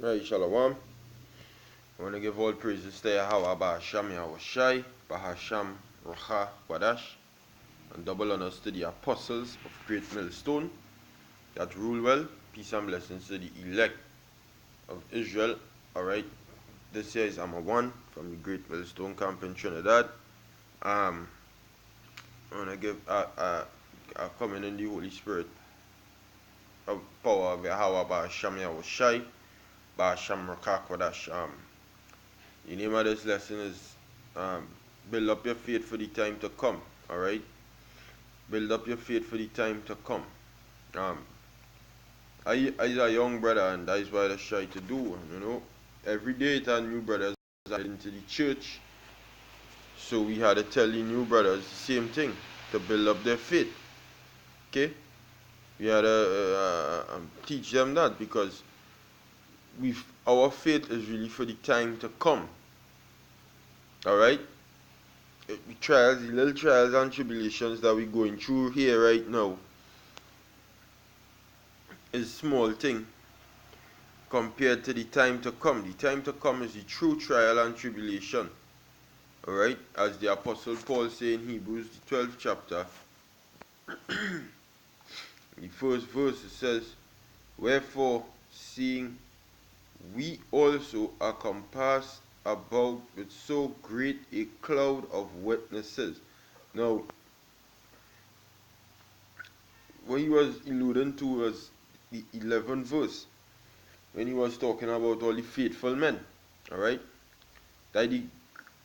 Right, Shalom. I want to give all praises to Yahweh Ba'asham Yahushai, Bahasham Rocha Kwadash, and double honors to the apostles of Great Millstone that rule well. Peace and blessings to the elect of Israel. Alright, this year is Amma 1 from the Great Millstone Camp in Trinidad. I want to give coming in the Holy Spirit of power of Yahweh Ba'asham Yahushai, Bahasham Rocha Kwadash. The name of this lesson is Build Up Your Faith for the Time to Come. Alright? Build up your faith for the time to come. I as a young brother, and that is what I try to do. Every day it are new brothers into the church. So we had to tell the new brothers the same thing, to build up their faith. Okay? We had to teach them that, because our faith is really for the time to come. Alright? The trials, the little trials and tribulations that we're going through here right now is a small thing compared to the time to come. The time to come is the true trial and tribulation. Alright? As the Apostle Paul says in Hebrews, the 12th chapter, the first verse, it says, "Wherefore, seeing we also are compassed about with so great a cloud of witnesses." Now, what he was alluding to was the 11th verse, when he was talking about all the faithful men. Alright? That the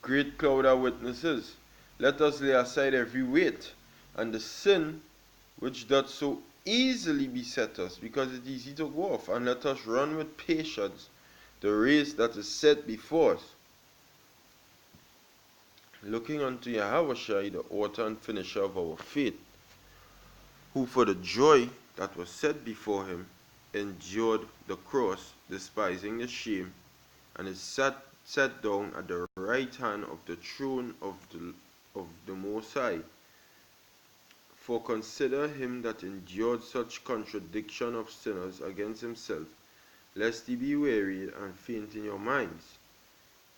great cloud of witnesses. Let us lay aside every weight and the sin which doth so easily beset us, because it is easy to go off, and let us run with patience the race that is set before us, looking unto Yahushua, the author and finisher of our faith, who for the joy that was set before him endured the cross, despising the shame, and is sat down at the right hand of the throne of the Most High. For consider him that endured such contradiction of sinners against himself, lest ye be wearied and faint in your minds.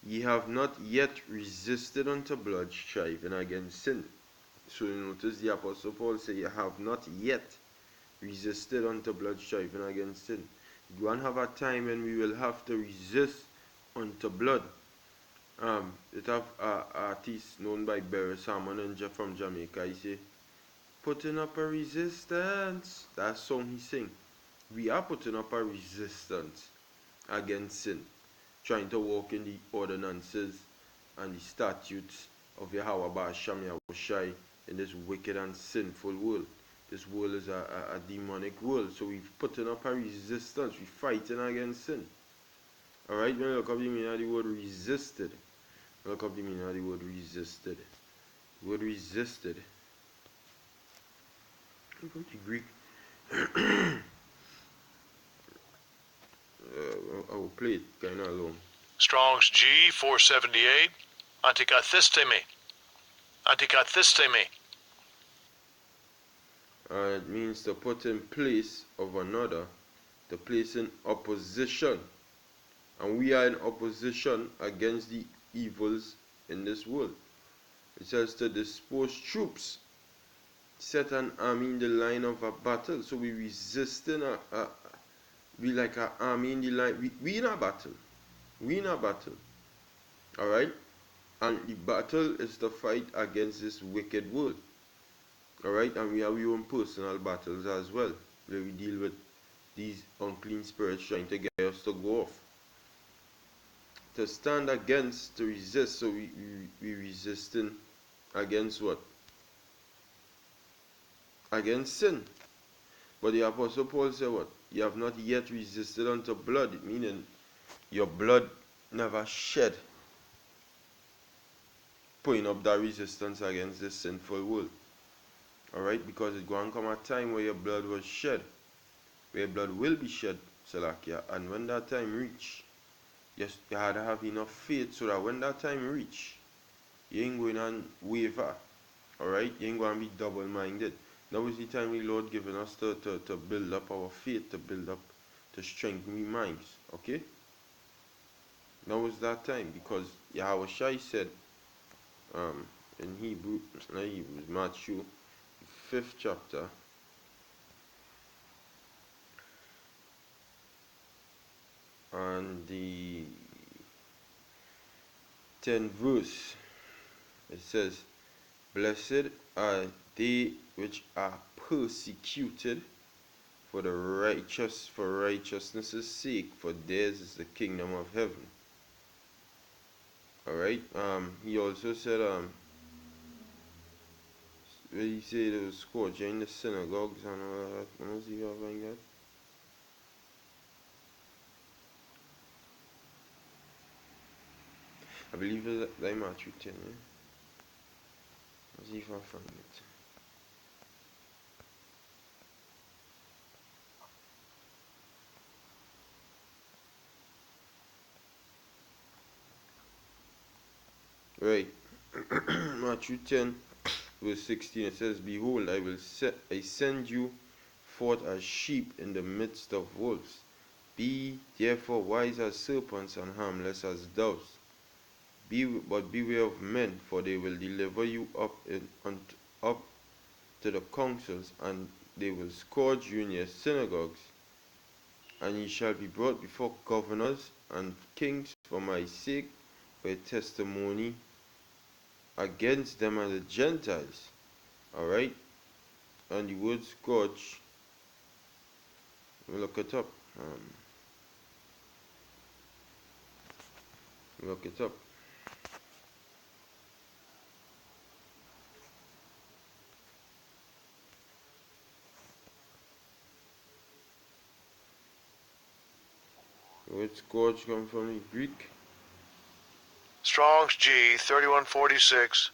Ye have not yet resisted unto blood, striving against sin. So you notice the Apostle Paul say, "You have not yet resisted unto blood, striving against sin." You won't have a time when we will have to resist unto blood. It have an artist known by Barry Salmon from Jamaica. He say, "Putting up a resistance." That song he sing. We are putting up a resistance against sin, trying to walk in the ordinances and the statutes of Yahweh Ba'asham Yahushai in this wicked and sinful world. This world is a demonic world, so we're putting up a resistance. We're fighting against sin. Alright, when you look up the meaning of the word resisted, look up the meaning of the word resisted. The word resisted. Look up the Greek. I will play it kind of alone. Strong's G 478. Antikathistemi. Antikathistemi. It means to put in place of another, to place in opposition. And we are in opposition against the evils in this world. It says to dispose troops, set an army in the line of a battle. So we resisting we like an army in the line. We in a battle. We in a battle. Alright? And the battle is to fight against this wicked world. Alright? And we have our own personal battles as well, where we deal with these unclean spirits trying to get us to go off. To stand against, to resist. So we resisting against what? Against sin. But the Apostle Paul said what? You have not yet resisted unto blood, meaning your blood never shed, putting up that resistance against this sinful world. Alright? Because it's going to come a time where your blood was shed, where blood will be shed, Salakia. And when that time reach, yes, you had to have enough faith so that when that time reach, you ain't going to waver. Alright? You ain't going to be double-minded. Now is the time the Lord giving us to build up our faith, to build up, to strengthen our minds. Okay? Now was that time, because Yahweh Shai said um, in Hebrews, Matthew 5th chapter, and the 10th verse, it says, "Blessed are they which are persecuted for righteousness' sake, for theirs is the kingdom of heaven." Alright, he also said, where he said it was scourging in the synagogues and all that. Let me see if I find that. I believe it's like Matthew 10, yeah? Let's see if I find it. Right. Matthew 10, verse 16, it says, "Behold, I send you forth as sheep in the midst of wolves. Be therefore wise as serpents and harmless as doves. But beware of men, for they will deliver you up to the councils, and they will scourge you in your synagogues. And ye shall be brought before governors and kings for my sake, for a testimony against them and the Gentiles." Alright? And the word scourge, look it up. Look it up. The word scourge comes from the Greek. Strong's G 3146.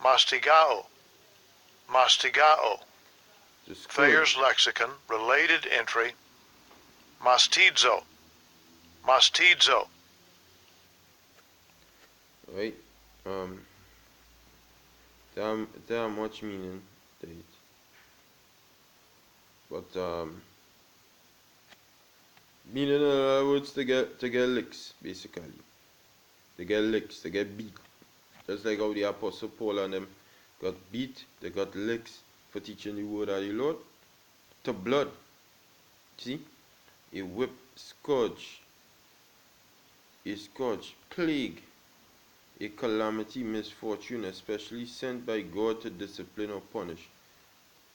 Mastigao. Mastigao. The scourge. Thayer's Lexicon. Related entry. Mastizo. Mastizo. Right? There are much meaning to it. But meaning in other words, to get licks, basically. To get licks, to get beat. Just like how the Apostle Paul and them got beat, they got licks for teaching the word of the Lord. To blood. See? A whip, scourge, plague, a calamity, misfortune, especially sent by God to discipline or punish.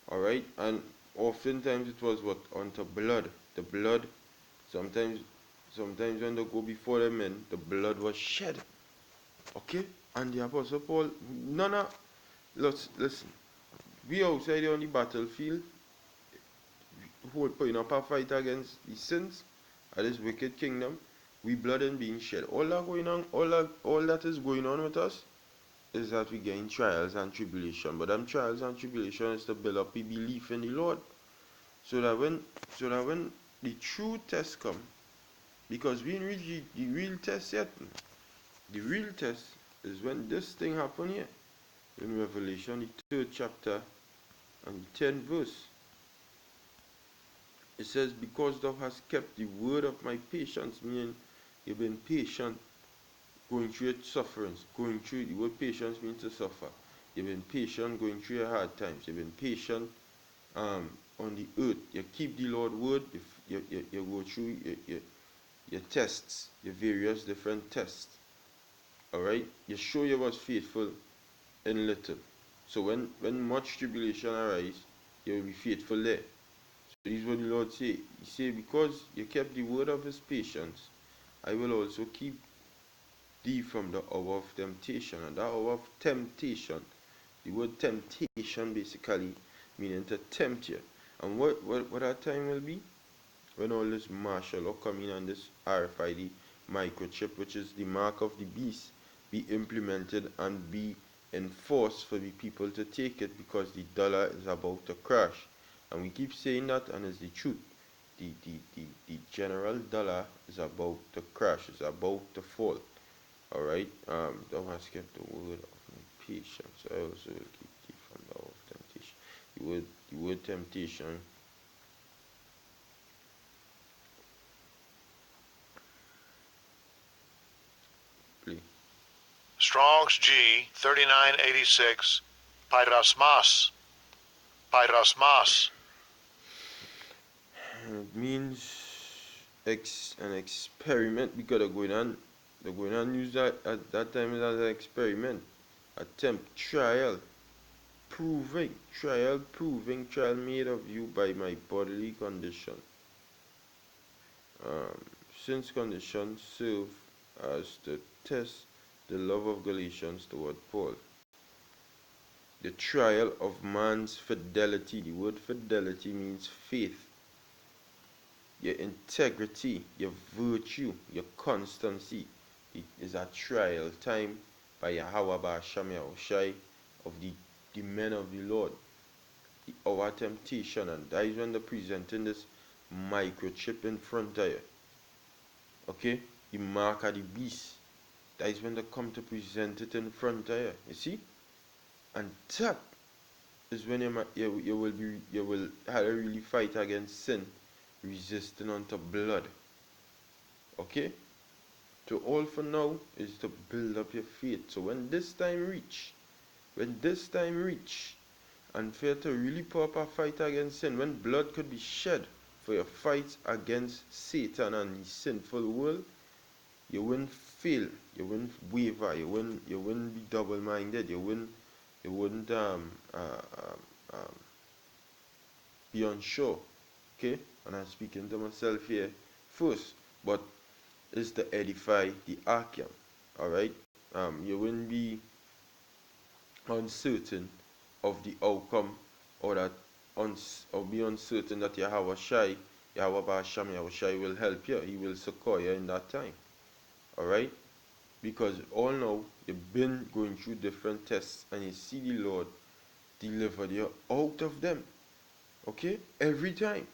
Alright? And oftentimes it was what? Unto blood. The blood, sometimes when they go before the men, the blood was shed. Okay? And the Apostle Paul, listen. We outside on the battlefield, putting up a fight against the sins of this wicked kingdom, we blood and being shed. All that is going on with us is that we gain trials and tribulation. But them trials and tribulation is to build up a belief in the Lord. So that when the true test come, because we didn't reach the real test yet. The real test is when this thing happen here. In Revelation, the 3rd chapter and the 10th verse. It says, "Because thou hast kept the word of my patience," meaning you've been patient, going through your sufferings, the word patience means to suffer. You've been patient going through your hard times. You've been patient on the earth. You keep the Lord word. You go through your tests, your various different tests. Alright? You show you was faithful in little. So when much tribulation arise, you will be faithful there. So this is what the Lord say. He say, "Because you kept the word of his patience, I will also keep thee from the hour of temptation." And that hour of temptation, the word temptation basically meaning to tempt you. And what that time will be? When all this martial law come in and this RFID microchip, which is the mark of the beast, be implemented and be enforced for the people to take it, because the dollar is about to crash. And we keep saying that, and it's the truth. The general dollar is about to crash, it's about to fall. Alright? Thou hast kept the word of my patience. I also will keep thee from the hour of temptation. The word temptation Strong's G 3986, Pyrosmos. Pyrosmos. It means an experiment because they're going on use that at that time as an experiment, attempt, trial, trial made of you by my bodily condition. Since conditions serve as to test the love of Galatians toward Paul. The trial of man's fidelity. The word fidelity means faith, your integrity, your virtue, your constancy. It is a trial time by Yahweh Ba'asham Yahushai of the men of the Lord. Our temptation, and that is when they're presenting this microchip in front of you. Okay? The mark of the beast. That is when they come to present it in front of you. You see? And that is when you will have to really fight against sin, resisting unto blood. Okay? So all for now is to build up your faith. So when this time reach, and for you to really put up a fight against sin, when blood could be shed for your fight against Satan and his sinful world, you wouldn't fail, you wouldn't waver, you wouldn't be double-minded, you wouldn't be unsure. Okay? And I'm speaking to myself here first, but it's to edify the Archean. Alright? You wouldn't be uncertain of the outcome, or be uncertain that Yahweh Ba'asham Yahushai will help you. He will succor you in that time. Alright? Because all now you've been going through different tests and you see the Lord deliver you out of them. Okay? Every time.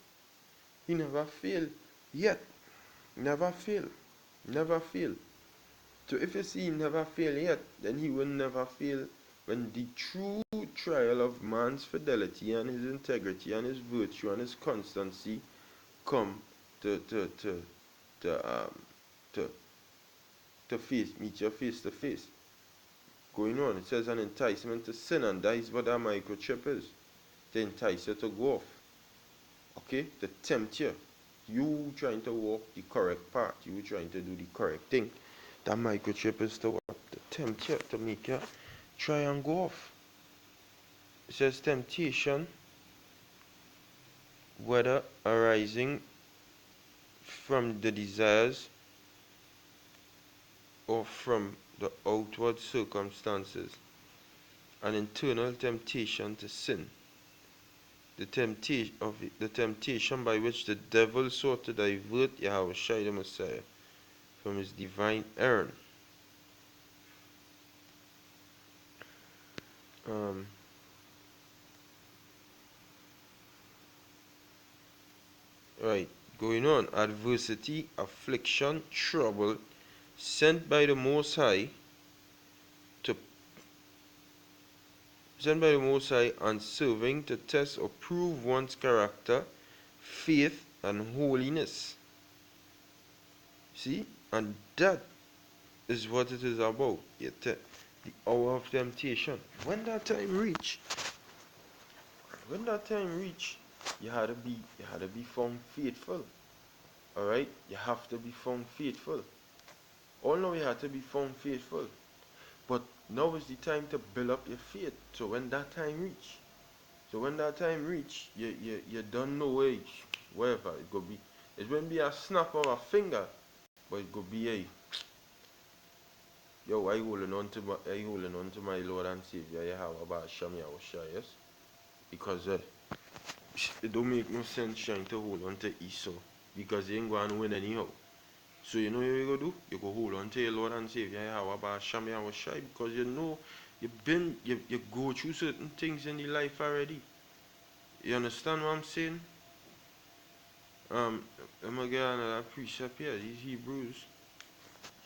He never failed yet. Never fail. Never fail. So if you see he never fail yet, then he will never fail when the true trial of man's fidelity and his integrity and his virtue and his constancy come to meet you face to face. Going on, it says an enticement to sin, and that is what that microchip is. To entice you to go off. Okay? To tempt you. You trying to walk the correct path. You trying to do the correct thing. That microchip is to what? To tempt you, to make you try and go off. It says temptation, whether arising from the desires or from the outward circumstances, an internal temptation to sin. The temptation by which the devil sought to divert Yahushua the Messiah from his divine errand. Right, going on. Adversity, affliction, trouble, sent by the Most High and serving to test or prove one's character, faith, and holiness. See? And that is what it is about. The hour of temptation. When that time reach, you had to be found faithful. Alright? You have to be found faithful. All now you have to be found faithful. But now is the time to build up your faith. So when that time reach, you don't know age, whatever it could be. It won't be a snap of a finger, but it could be a I holding on to my Lord and Savior Yahweh Ba'asham Yahushua, yes? Because it don't make no sense trying to hold on to Esau, because he ain't going to win anyhow. So you know what you go do? You go hold on to your Lord and Savior Yahweh Ba'asham Yahushua, because you know you go through certain things in your life already. You understand what I'm saying? I'm gonna get another precept here. This is Hebrews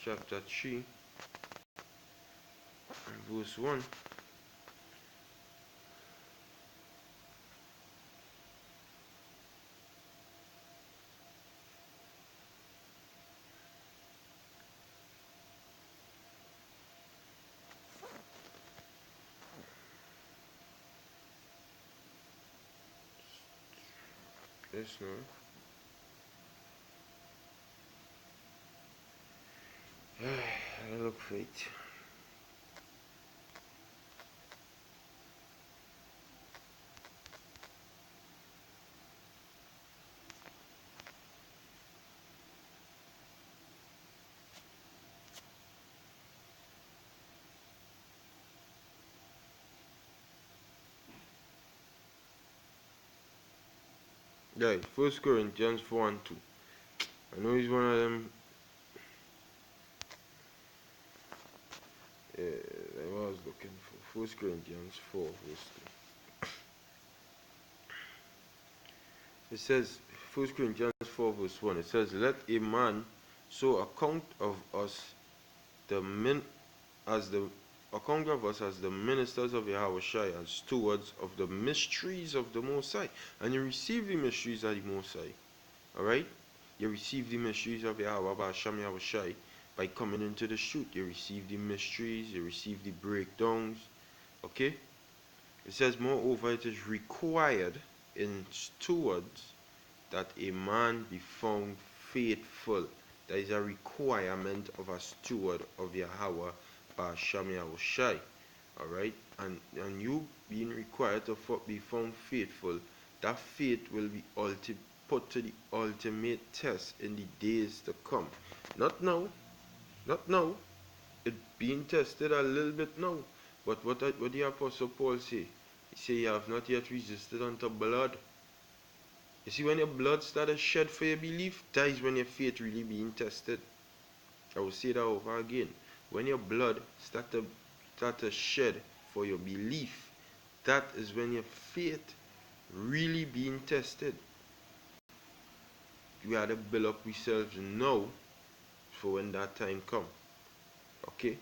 chapter 3 verse 1. Yes, no. I look for it. Right, First Corinthians 4 and 2. I know he's one of them. I was looking for First Corinthians 4 verse 2. It says, First Corinthians 4 verse 1. It says, let a man so account of us the min as the account of us as the ministers of Yahweh Shai, as stewards of the mysteries of the Most High. And you receive the mysteries of the Most High. Alright? You receive the mysteries of Yahweh Ba'asham Yahweh Shai by coming into the truth. You receive the mysteries, you receive the breakdowns. Okay? It says, moreover, it is required in stewards that a man be found faithful. That is a requirement of a steward of Yahweh Ba'asham Yahweh Shai. Alright? And you being required to be found faithful, that faith will be put to the ultimate test in the days to come. Not now. Not now. It being tested a little bit now. But what the Apostle Paul say? He say, you have not yet resisted unto blood. You see, when your blood started shed for your belief, that is when your faith really being tested. I will say that over again. When your blood start to shed for your belief, that is when your faith really being tested. We have to build up ourselves now for when that time come. Okay?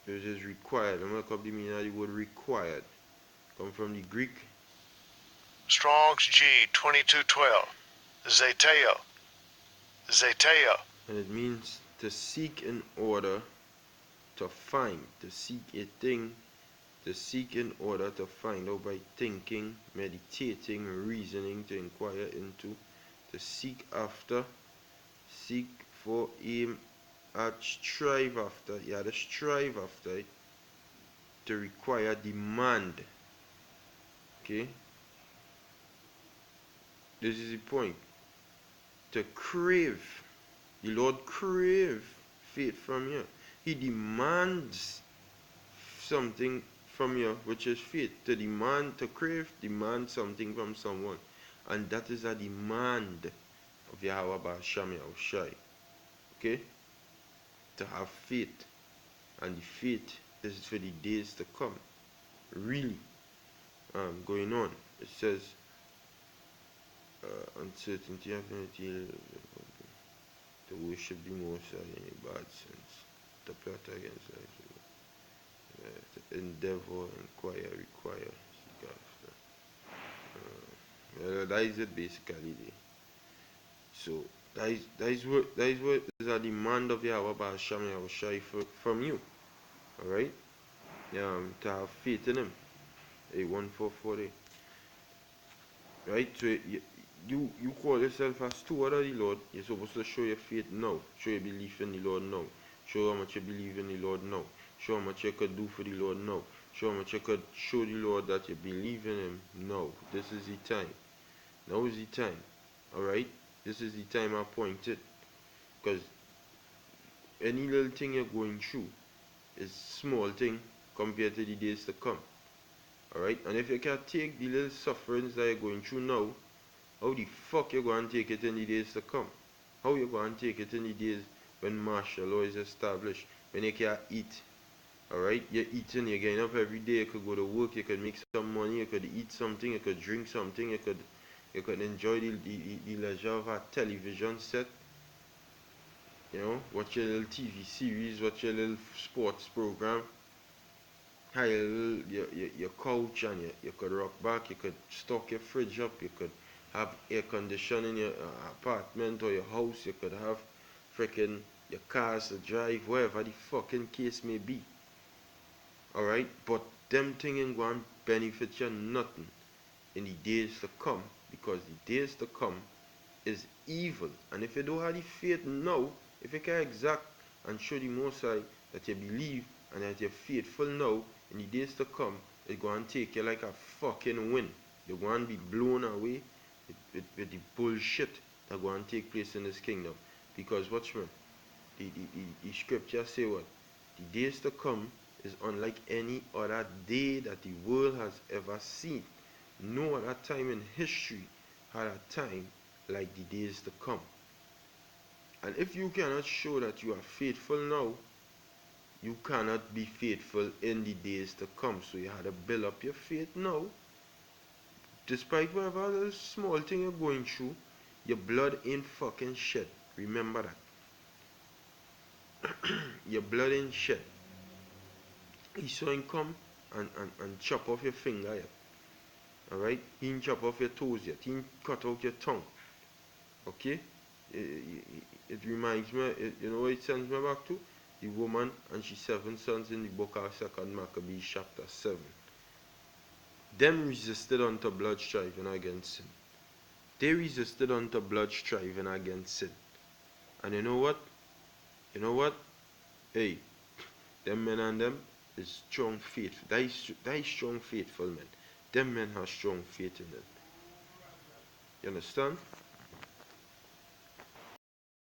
It is required. I'm going to look up the meaning of the word required. Come from the Greek. Strong's G 2212. Zeteo. Zeteo. And it means to seek in order to find. To seek a thing. To seek in order to find out by thinking, meditating, reasoning, to inquire into. To seek after. Seek for, aim at, strive after. You have to strive after it. To require, demand. Okay? This is the point. To crave. The Lord crave faith from you. He demands something from you, which is faith. To crave, demand something from someone. And that is a demand of Yahweh Ba'asham Yahweh Shai. Okay? To have faith. And the faith is for the days to come. Really. Going on. It says, uncertainty, affinity, to worship the Most High in a bad sense. To plot against life. To endeavor, inquire, require, seek after. That is it basically. So that is what is a demand of Yahweh Ba'asham Yahweh Shai from you. Alright? To have faith in him. A 1440. Right? So you call yourself a steward of the Lord. You're supposed to show your faith now. Show your belief in the Lord now. Show how much you believe in the Lord now. Show how much you could do for the Lord now. Show how much you could show the Lord that you believe in him now. This is the time. Now is the time. Alright? This is the time appointed. Because any little thing you're going through is small thing compared to the days to come. Alright? And if you can take the little sufferings that you're going through now, how the fuck you going to take it in the days to come? How you going to take it in the days when martial law is established? When you can eat? Alright? You're eating, you're getting up every day, you could go to work, you could make some money, you could eat something, you could drink something, you could enjoy the leisure of a television set. You know, watch your little TV series, watch your little sports program. Have your couch and you could rock back, you could stock your fridge up, you could have air conditioning in your apartment or your house, you could have freaking your cars to drive, wherever the fucking case may be. Alright? But them things ain't going to benefit you nothing in the days to come, because the days to come is evil. And if you don't have the faith now, if you can exact and show the Most High that you believe and that you're faithful now, in the days to come, it's going to take you like a fucking wind. You're going to be blown away with the bullshit that's going to take place in this kingdom. Because watch me, the scripture say what? The days to come is unlike any other day that the world has ever seen. No other time in history had a time like the days to come. And if you cannot show that you are faithful now, you cannot be faithful in the days to come. So you had to build up your faith now. Despite whatever small thing you're going through, your blood ain't fucking shed. Remember that. Your blood ain't shed. He saw him come and chop off your finger yet. Alright? He didn't chop off your toes yet. He didn't cut out your tongue. Okay? It reminds me, you know what it sends me back to? The woman and she 7 sons in the book of 2nd Maccabees chapter 7. Them resisted unto blood striving against sin. They resisted unto blood striving against sin. And you know what? You know what? Hey, them men and them is strong faith. That is strong faithful men. Them men have strong faith in them. You understand?